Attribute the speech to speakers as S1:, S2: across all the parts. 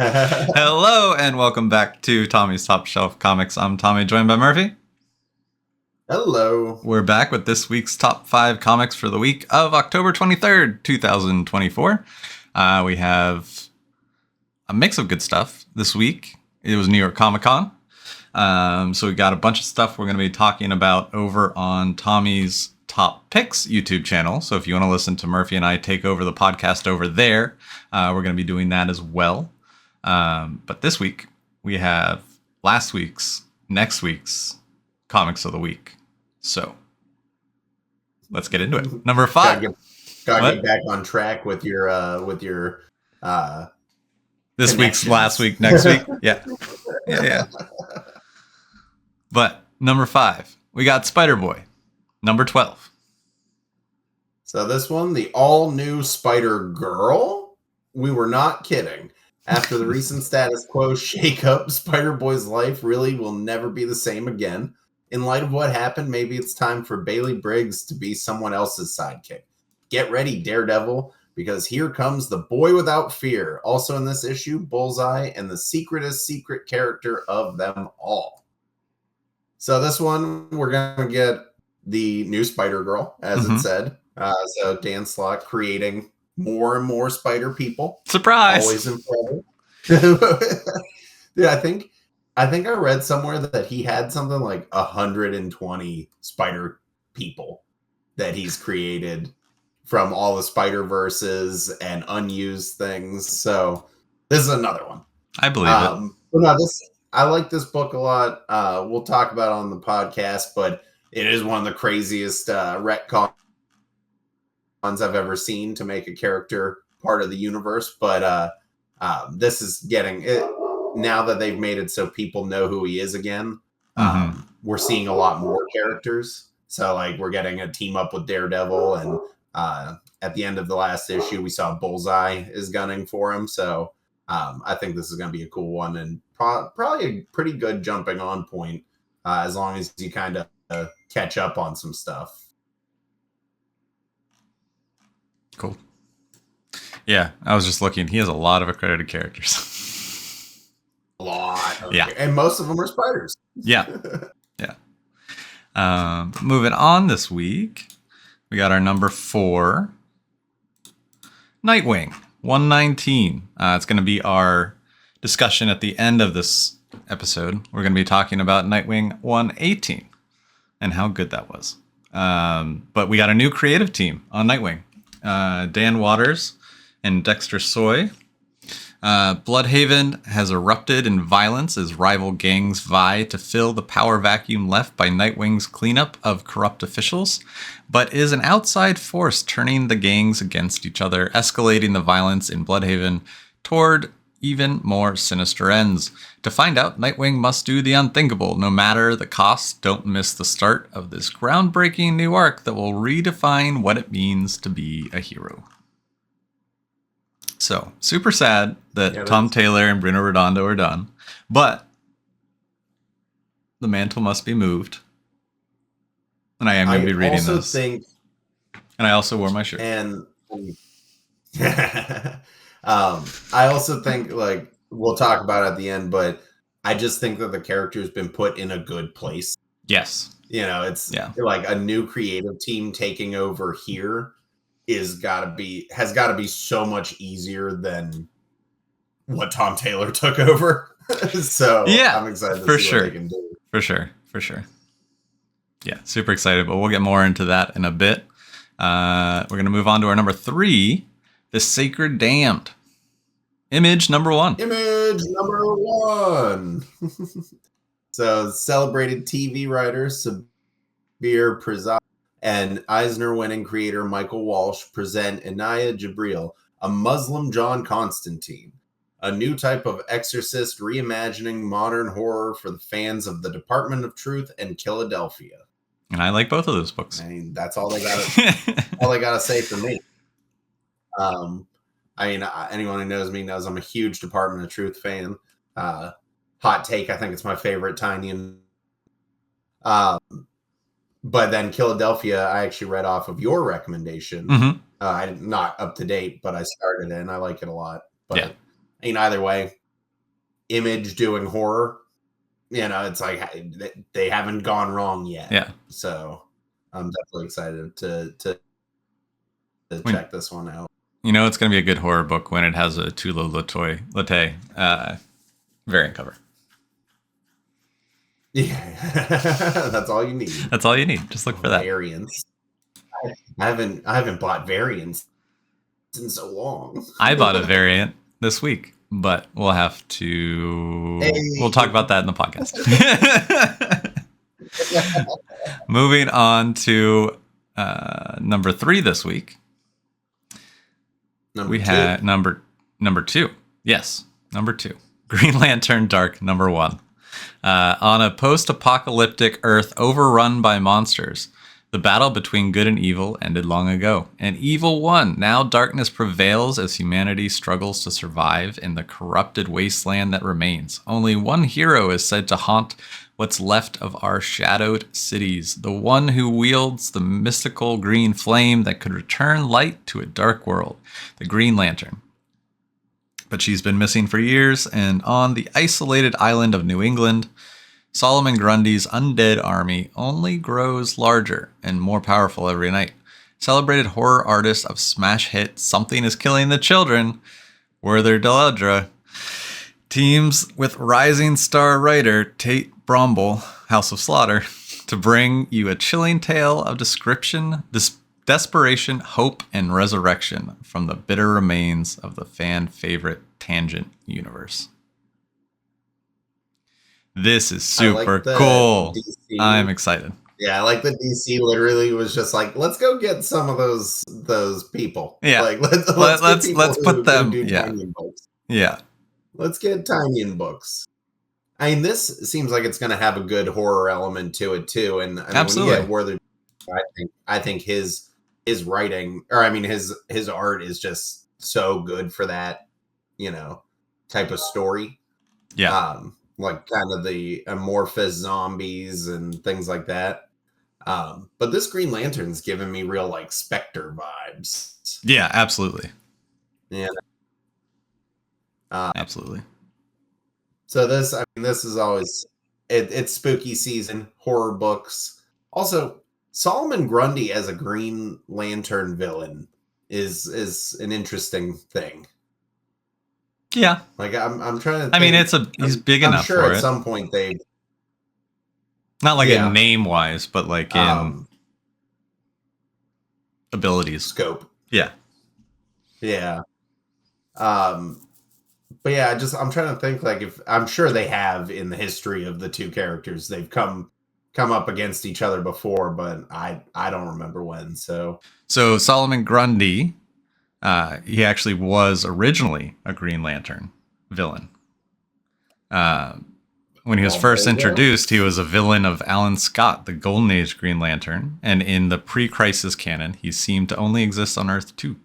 S1: Hello and welcome back to Tommy's Top Shelf Comics. I'm Tommy, joined by Murphy.
S2: Hello.
S1: We're back with this week's top 5 comics for the week of October 23rd, 2024. We have a mix of good stuff this week. It was New York Comic Con. So we got a bunch of stuff we're going to be talking about over on Tommy's Top Picks YouTube channel. So if you want to listen to Murphy and I take over the podcast over there, we're going to be doing that as well. But this week we have next week's comics of the week. So let's get into it. Number 5.
S2: Gotta get back on track with your
S1: this week's last week, next week. Yeah. But number 5, we got Spider-Boy, number 12.
S2: So this one, the all-new Spider-Girl. We were not kidding. After the recent status quo shakeup, Spider-Boy's life really will never be the same again. In light of what happened, maybe it's time for Bailey Briggs to be someone else's sidekick. Get ready, Daredevil, because here comes the boy without fear. Also in this issue, Bullseye and the secretest secret character of them all. So this one, we're going to get the new Spider-Girl, as it said. So Dan Slott creating more and more spider people.
S1: Surprise!
S2: Always incredible. Dude, I think I read somewhere that he had something like 120 spider people that he's created from all the Spider-Verses and unused things. So this is another one.
S1: I believe it.
S2: But no, I like this book a lot. We'll talk about it on the podcast, but it is one of the craziest retcons I've ever seen to make a character part of the universe. But this is getting it now that they've made it so people know who he is again. We're seeing a lot more characters. So like we're getting a team up with Daredevil, and at the end of the last issue, we saw Bullseye is gunning for him. So I think this is going to be a cool one and probably a pretty good jumping on point as long as you kind of catch up on some stuff.
S1: Cool. Yeah, I was just looking. He has a lot of accredited characters.
S2: A lot.
S1: Yeah.
S2: And most of them are spiders.
S1: Yeah. Moving on this week, we got our number 4, Nightwing, 119. It's going to be our discussion at the end of this episode. We're going to be talking about Nightwing 118 and how good that was. But we got a new creative team on Nightwing. Dan Waters and Dexter Soy. Bloodhaven has erupted in violence as rival gangs vie to fill the power vacuum left by Nightwing's cleanup of corrupt officials, but is an outside force turning the gangs against each other, escalating the violence in Bloodhaven toward even more sinister ends. To find out, Nightwing must do the unthinkable, no matter the cost. Don't miss the start of this groundbreaking new arc that will redefine what it means to be a hero. So, super sad that Tom Taylor and Bruno Redondo are done, but the mantle must be moved. And I am going to be reading this. And I also wore my shirt.
S2: And I also think, like, we'll talk about it at the end, but I just think that the character's been put in a good place.
S1: Yes.
S2: You know, it's like a new creative team taking over here has got to be so much easier than what Tom Taylor took over. So
S1: yeah,
S2: I'm excited to see what they can do.
S1: For sure. Yeah, super excited, but we'll get more into that in a bit. We're going to move on to our number 3, The Sacred Damned. Image number 1. So celebrated TV writer Sabir Prasad and Eisner-winning creator Michael Walsh present Inaya Jibril, a Muslim John Constantine, a new type of exorcist reimagining modern horror for the fans of the Department of Truth and Philadelphia. And I like both of those books.
S2: I mean, that's all they gotta say for me. I mean, anyone who knows me knows I'm a huge Department of Truth fan. Hot take, I think it's my favorite Tynion. But then Philadelphia, I actually read off of your recommendation. I'm not up to date, but I started it and I like it a lot. But I mean, either way, Image doing horror, it's like they haven't gone wrong yet.
S1: Yeah.
S2: So I'm definitely excited to check this one out.
S1: It's going to be a good horror book when it has a Tula Late variant cover.
S2: Yeah, that's all you need.
S1: That's all you need. Just look for that.
S2: Variants. I haven't bought variants in so long.
S1: I bought a variant this week, but we'll have to. Hey. We'll talk about that in the podcast. Moving on to number 3 this week. Had number 2. Yes, number 2. Green Lantern Dark number 1. On a post-apocalyptic Earth overrun by monsters, the battle between good and evil ended long ago, and evil won. Now darkness prevails as humanity struggles to survive in the corrupted wasteland that remains. Only one hero is said to haunt what's left of our shadowed cities, the one who wields the mystical green flame that could return light to a dark world, the Green Lantern. But she's been missing for years, and on the isolated island of New England, Solomon Grundy's undead army only grows larger and more powerful every night. Celebrated horror artist of smash hit Something is Killing the Children, Werther Dell'Edra, teams with rising star writer Tate Bromble, House of Slaughter, to bring you a chilling tale of desperation, hope, and resurrection from the bitter remains of the fan favorite Tangent universe. This is super cool. DC. I'm excited.
S2: Yeah, I like the DC literally was just like, let's go get some of those people.
S1: Yeah,
S2: like
S1: let's put them. Yeah, yeah.
S2: Let's get Tynion books. I mean, this seems like it's going to have a good horror element to it too. And I mean,
S1: absolutely,
S2: when you get Werther, I think his writing, or I mean his art is just so good for that, type of story.
S1: Yeah.
S2: Like kind of the amorphous zombies and things like that. But this Green Lantern's giving me real like Spectre vibes.
S1: Yeah, absolutely.
S2: Yeah.
S1: Absolutely.
S2: So this is always it's spooky season, horror books. Also, Solomon Grundy as a Green Lantern villain is an interesting thing.
S1: Yeah,
S2: like I'm trying to think,
S1: I mean, he's big enough
S2: sure
S1: for
S2: at
S1: it.
S2: some point they
S1: not like in name wise, but like in abilities,
S2: scope.
S1: Yeah.
S2: But yeah, I'm trying to think like if I'm sure they have in the history of the two characters they've come up against each other before, but I don't remember when. So
S1: Solomon Grundy, he actually was originally a Green Lantern villain. When he was first introduced, he was a villain of Alan Scott, the Golden Age Green Lantern, and in the pre-Crisis canon, he seemed to only exist on Earth 2.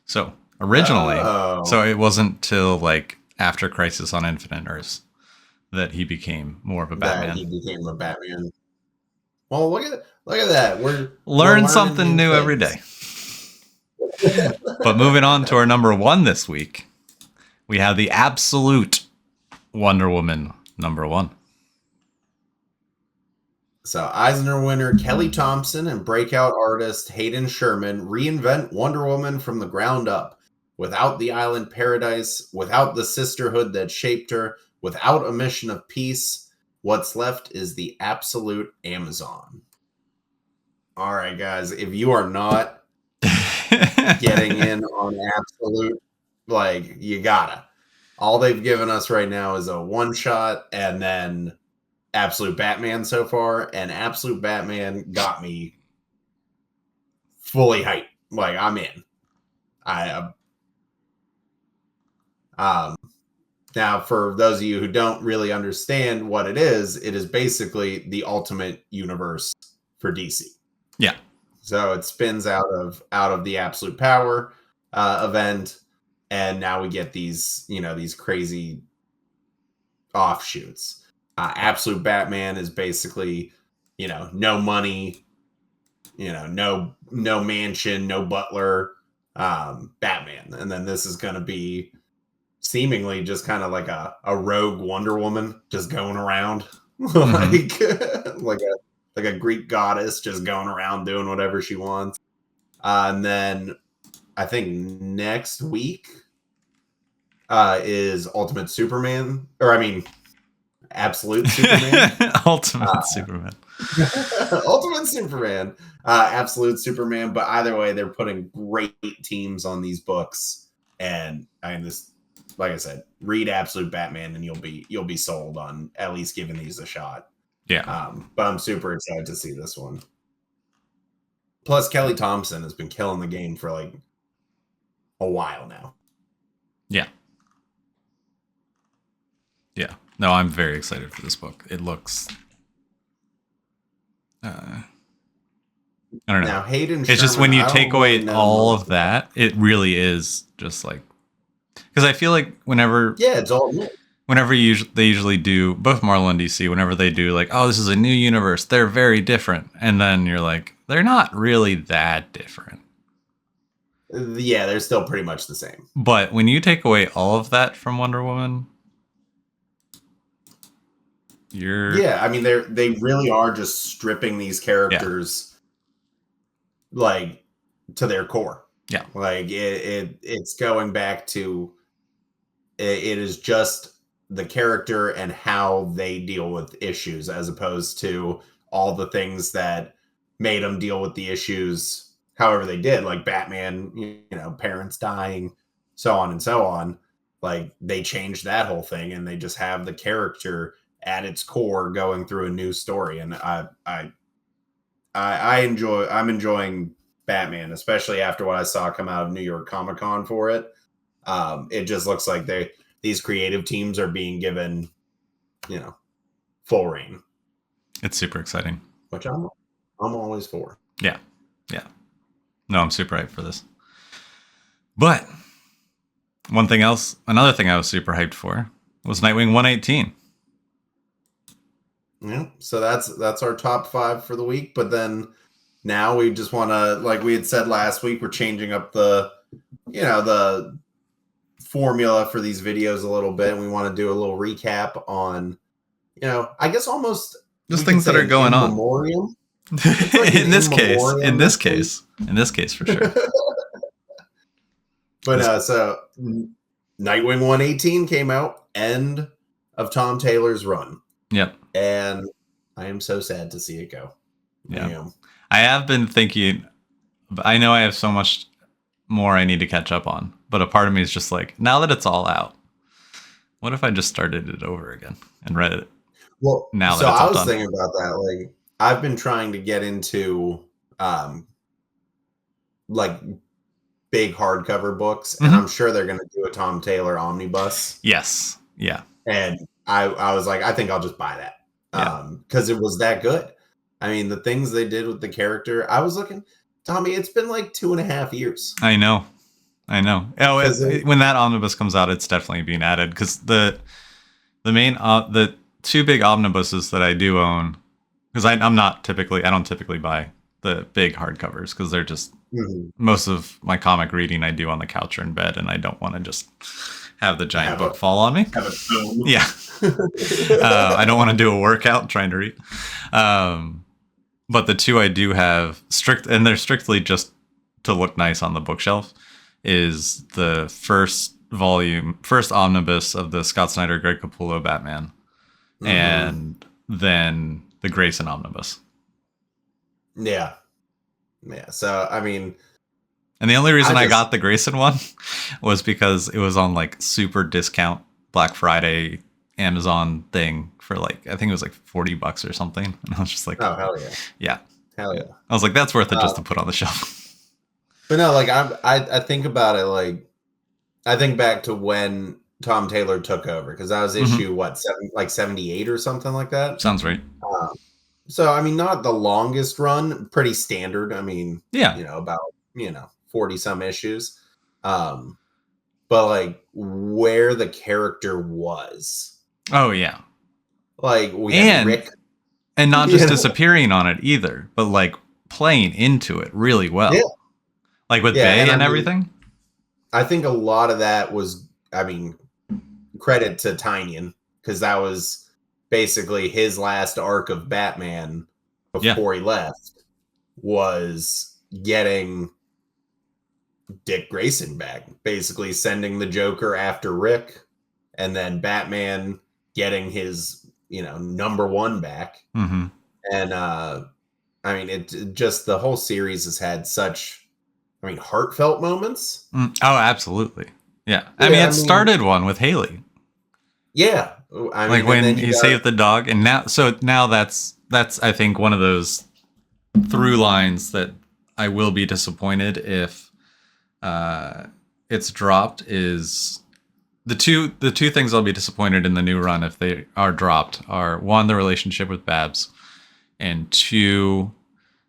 S1: So originally, so it wasn't till like after Crisis on Infinite Earths that he became more of a Batman.
S2: He became a Batman. Well, look at that. We're
S1: learn something new every day. But moving on to our number 1 this week, we have the absolute Wonder Woman number 1.
S2: So Eisner winner Kelly Thompson and breakout artist Hayden Sherman reinvent Wonder Woman from the ground up. Without the island paradise, without the sisterhood that shaped her, without a mission of peace, what's left is the absolute Amazon. All right, guys, if you are not getting in on absolute, like, you gotta. All they've given us right now is a one-shot and then Absolute Batman so far, and Absolute Batman got me fully hyped. Like, I'm in. Now, for those of you who don't really understand what it is basically the ultimate universe for DC.
S1: Yeah.
S2: So it spins out of the Absolute Power event, and now we get these crazy offshoots. Absolute Batman is basically, no money, no mansion, no butler, Batman. And then this is going to be seemingly just kind of like a rogue Wonder Woman just going around like like a Greek goddess just going around doing whatever she wants. And then I think next week is Ultimate Superman, or I mean Absolute Superman.
S1: Ultimate Superman.
S2: Ultimate Superman. Absolute Superman. But either way, they're putting great teams on these books. And I mean, this, like I said, read Absolute Batman and you'll be sold on at least giving these a shot.
S1: Yeah.
S2: But I'm super excited to see this one. Plus, Kelly Thompson has been killing the game for like a while now.
S1: Yeah. Yeah. No, I'm very excited for this book. It looks... I don't know.
S2: Now, Hayden
S1: it's just when you take away all of that, it really is just like... Because I feel like whenever...
S2: Yeah, it's all...
S1: Whenever they usually do, both Marvel and DC, whenever they do like, oh, this is a new universe, they're very different. And then you're like, they're not really that different.
S2: Yeah, they're still pretty much the same.
S1: But when you take away all of that from Wonder Woman,
S2: yeah, I mean they really are just stripping these characters like to their core.
S1: Yeah.
S2: Like it's going back to it is just the character and how they deal with issues as opposed to all the things that made them deal with the issues however they did, like Batman, you know, parents dying, so on and so on. Like they changed that whole thing and they just have the character at its core going through a new story. And I'm enjoying Batman, especially after what I saw come out of New York Comic Con for it. It just looks like these creative teams are being given, you know, full reign.
S1: It's super exciting.
S2: Which I'm always for.
S1: Yeah. Yeah. No, I'm super hyped for this. But another thing I was super hyped for was Nightwing 118.
S2: Yeah, so that's our top 5 for the week. But then now we just want to, like we had said last week, we're changing up the formula for these videos a little bit. And we want to do a little recap on, I guess almost
S1: just things that are going on.
S2: Memoriam.
S1: Like in this case, for sure.
S2: But so Nightwing 118 came out, end of Tom Taylor's run.
S1: Yep.
S2: And I am so sad to see it go.
S1: Yeah. I have been thinking, I know I have so much more I need to catch up on, but a part of me is just like, now that it's all out, what if I just started it over again and read it?
S2: Well,
S1: now
S2: so I was thinking about that. Like, I've been trying to get into like big hardcover books, and I'm sure they're going to do a Tom Taylor omnibus.
S1: Yes. Yeah.
S2: And I was like, I think I'll just buy that. Because it was that good. I mean, the things they did with the character, I was looking, Tommy, it's been like 2.5 years.
S1: I know. Oh, when that omnibus comes out, it's definitely being added because the two big omnibuses that I do own, because I don't typically buy the big hardcovers because they're just most of my comic reading I do on the couch or in bed, and I don't want to just have the giant book fall on me. Yeah. I don't want to do a workout trying to read. But the two I do have and they're strictly just to look nice on the bookshelf, is the first omnibus of the Scott Snyder, Greg Capullo Batman, and then the Grayson omnibus. Yeah.
S2: So, I mean,
S1: and the only reason I got the Grayson one was because it was on like super discount Black Friday Amazon thing for like, I think it was like $40 or something. And I was just like,
S2: oh, hell yeah.
S1: Yeah.
S2: Hell yeah.
S1: I was like, that's worth it just to put on the shelf.
S2: But no, like I think about it, like I think back to when Tom Taylor took over, because that was issue 78 or something like that.
S1: Sounds right.
S2: So I mean, not the longest run, pretty standard. I mean,
S1: yeah,
S2: about 40 some issues. But like where the character was.
S1: Oh yeah.
S2: Like we had Rick,
S1: and not just disappearing on it either, but like playing into it really well. Yeah. Like with Bay and everything?
S2: I think a lot of that was, I mean, credit to Tynion, because that was basically his last arc of Batman before he left, was getting Dick Grayson back, basically sending the Joker after Rick, and then Batman getting his, number one back.
S1: Mm-hmm.
S2: And I mean, it just, the whole series has had such, heartfelt moments.
S1: Oh, absolutely. Yeah. I mean, it started one with Haley.
S2: Yeah.
S1: Like when he saved the dog, and now that's I think one of those through lines that I will be disappointed if it's dropped. Is the two things I'll be disappointed in the new run if they are dropped are, one, the relationship with Babs, and two,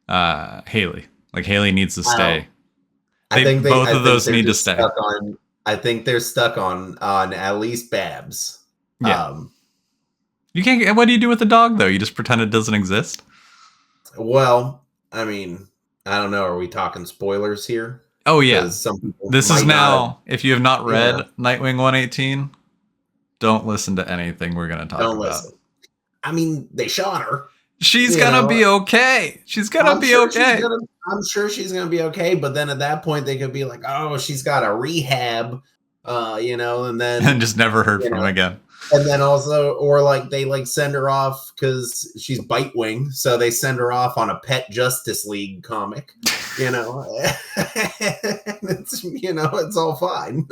S1: Haley. Like, Haley needs to stay. Both of those need to stay.
S2: I think they're stuck on at least Babs.
S1: Yeah. You can't. What do you do with the dog, though? You just pretend it doesn't exist?
S2: Well, I mean, I don't know. Are we talking spoilers here?
S1: Oh, yeah. This is now, if you have not read Nightwing 118, don't listen to anything we're going to talk about. Listen.
S2: I mean, they shot her.
S1: She's going to be okay. She's going to be okay.
S2: I'm sure she's going to be okay. But then at that point, they could be like, oh, she's got a rehab, and then.
S1: And just never heard from her again.
S2: And then also, or like they send her off because she's Bitewing, so they send her off on a Pet Justice League comic, it's all fine.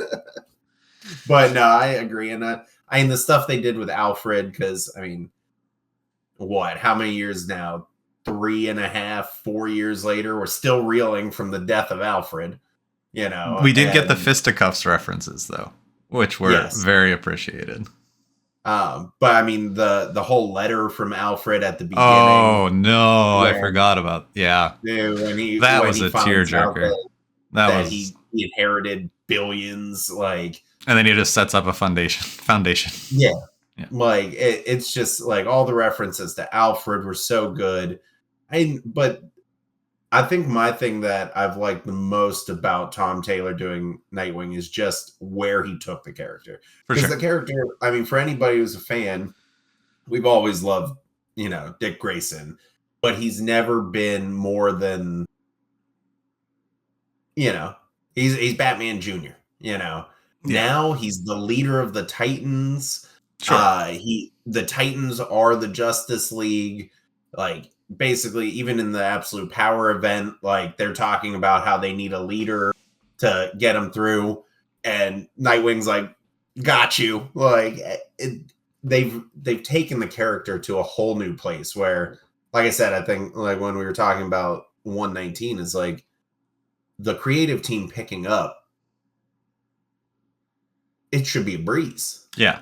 S2: But no, I agree, and the stuff they did with Alfred, because how many years now? 3.5, 4 years later, we're still reeling from the death of Alfred.
S1: We did get the fisticuffs references though, which were very appreciated.
S2: But the whole letter from Alfred at the beginning.
S1: Oh no, I forgot about Dude, that was a tearjerker. That he
S2: inherited billions, and
S1: then he just sets up a foundation.
S2: Yeah. It's just all the references to Alfred were so good. But I think my thing that I've liked the most about Tom Taylor doing Nightwing is just where he took the character. Because the character, for anybody who's a fan, we've always loved, Dick Grayson, but he's never been more than, he's Batman Jr., Now he's the leader of the Titans.
S1: Sure.
S2: The Titans are the Justice League, basically, even in the Absolute Power event, they're talking about how they need a leader to get them through, and Nightwing's got you. They've taken the character to a whole new place where, like I said, I think when we were talking about 119 is the creative team picking up, it should be a breeze.
S1: Yeah.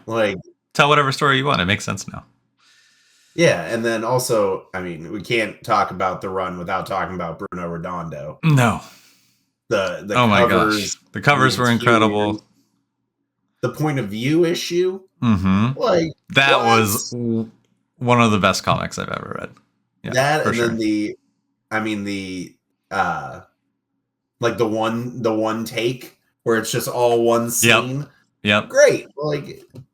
S1: Tell whatever story you want. It makes sense now.
S2: Yeah, and then also, we can't talk about the run without talking about Bruno Redondo.
S1: No.
S2: The
S1: oh my gosh. The covers were incredible.
S2: The point of view issue.
S1: Mm-hmm. That was one of the best comics I've ever read. Yeah,
S2: that and then the one take where it's just all one scene.
S1: Yep.
S2: Great.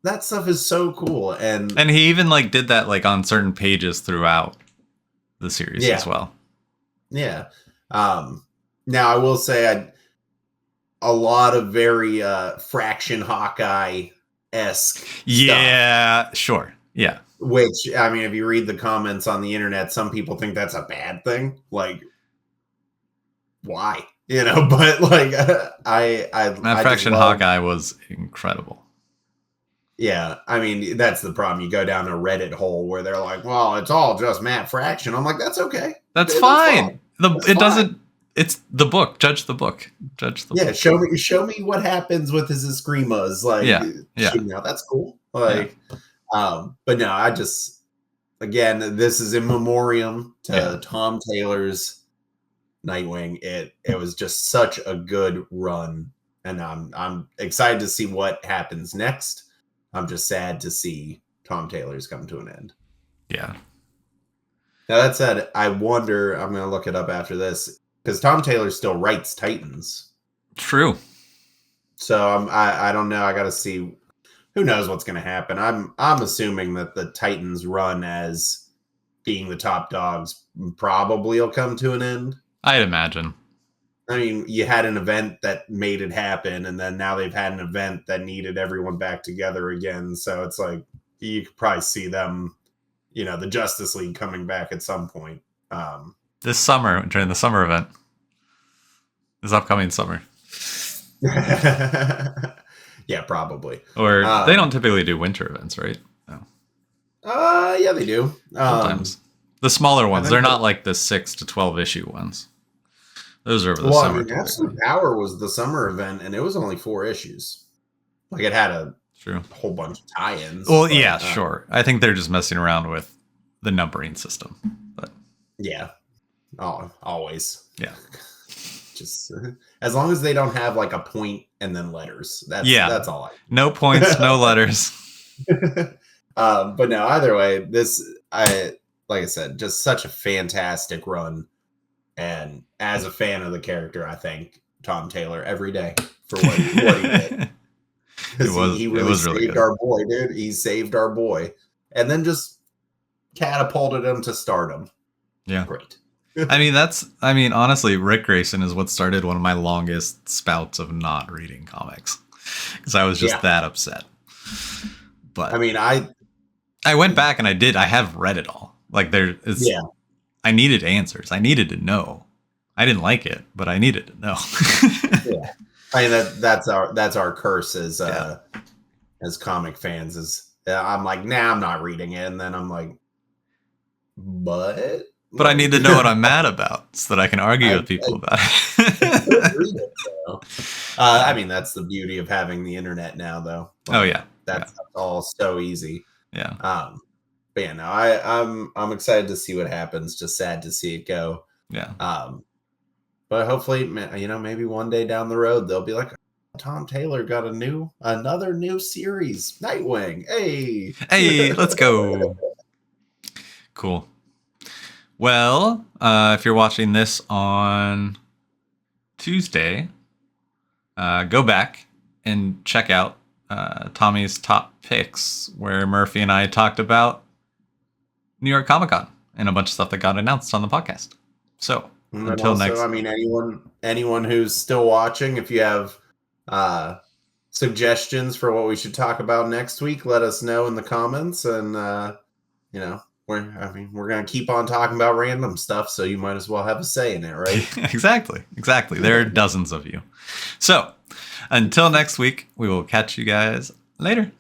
S2: That stuff is so cool. And
S1: he even did that on certain pages throughout the series as well.
S2: Yeah. Now I will say a lot of very Fraction Hawkeye-esque
S1: stuff. Sure. Yeah.
S2: Which, if you read the comments on the internet, some people think that's a bad thing. Why? But
S1: Fraction Hawkeye was incredible.
S2: Yeah, that's the problem. You go down a Reddit hole where they're like, "Well, it's all just Matt Fraction." I'm like, "That's okay.
S1: That's fine. Doesn't. It's the book. Judge the book. Book.
S2: Show me what happens with his Escrimas. That's cool. But no, I just, again, this is in memoriam to Tom Taylor's Nightwing. It was just such a good run, and I'm excited to see what happens next. I'm just sad to see Tom Taylor's come to an end.
S1: Yeah.
S2: Now that said, I wonder, I'm going to look it up after this, because Tom Taylor still writes Titans.
S1: True.
S2: So I don't know. I got to see who knows what's going to happen. I'm assuming that the Titans run as being the top dogs probably will come to an end.
S1: I'd imagine.
S2: I mean, you had an event that made it happen, and then now they've had an event that needed everyone back together again. So it's like you could probably see them, the Justice League coming back at some point.
S1: This summer, during the summer event. This upcoming summer.
S2: Yeah, probably.
S1: Or they don't typically do winter events, right? No.
S2: Yeah, they do.
S1: Sometimes. The smaller ones, they're not like the 6 to 12 issue ones. Those are over the summer.
S2: Absolute Power was the summer event, and it was only 4 issues. Like, it had a whole bunch of tie-ins.
S1: Well, sure. I think they're just messing around with the numbering system. But
S2: yeah. Oh, always.
S1: Yeah.
S2: Just as long as they don't have like a point and then letters. That's all.
S1: No points, no letters.
S2: But no, either way, like I said, just such a fantastic run. And as a fan of the character, I thank Tom Taylor every day for what he did. He really saved our boy, dude. He saved our boy. And then just catapulted him to stardom.
S1: Yeah.
S2: Great.
S1: Honestly, Rick Grayson is what started one of my longest spouts of not reading comics. Because I was just that upset. But I went back and I have read it all. Like I needed answers. I needed to know. I didn't like it, but I needed to know.
S2: Yeah. I mean that's our curse as comic fans is I'm like, nah, I'm not reading it, and then I'm like, but
S1: I need to know what I'm mad about so that I can argue with people about it.
S2: That's the beauty of having the internet now, though.
S1: That's
S2: all so easy.
S1: Yeah.
S2: But yeah, no, I'm excited to see what happens. Just sad to see it go.
S1: Yeah.
S2: But hopefully, maybe one day down the road they'll be like, Tom Taylor got another new series, Nightwing.
S1: Hey, let's go. Cool. Well, if you're watching this on Tuesday, go back and check out Tommy's top picks, where Murphy and I talked about New York Comic Con and a bunch of stuff that got announced on the podcast. So until next,
S2: anyone who's still watching, if you have suggestions for what we should talk about next week, let us know in the comments, and we're going to keep on talking about random stuff, so you might as well have a say in it, right?
S1: Exactly. There are dozens of you. So, until next week, we will catch you guys later.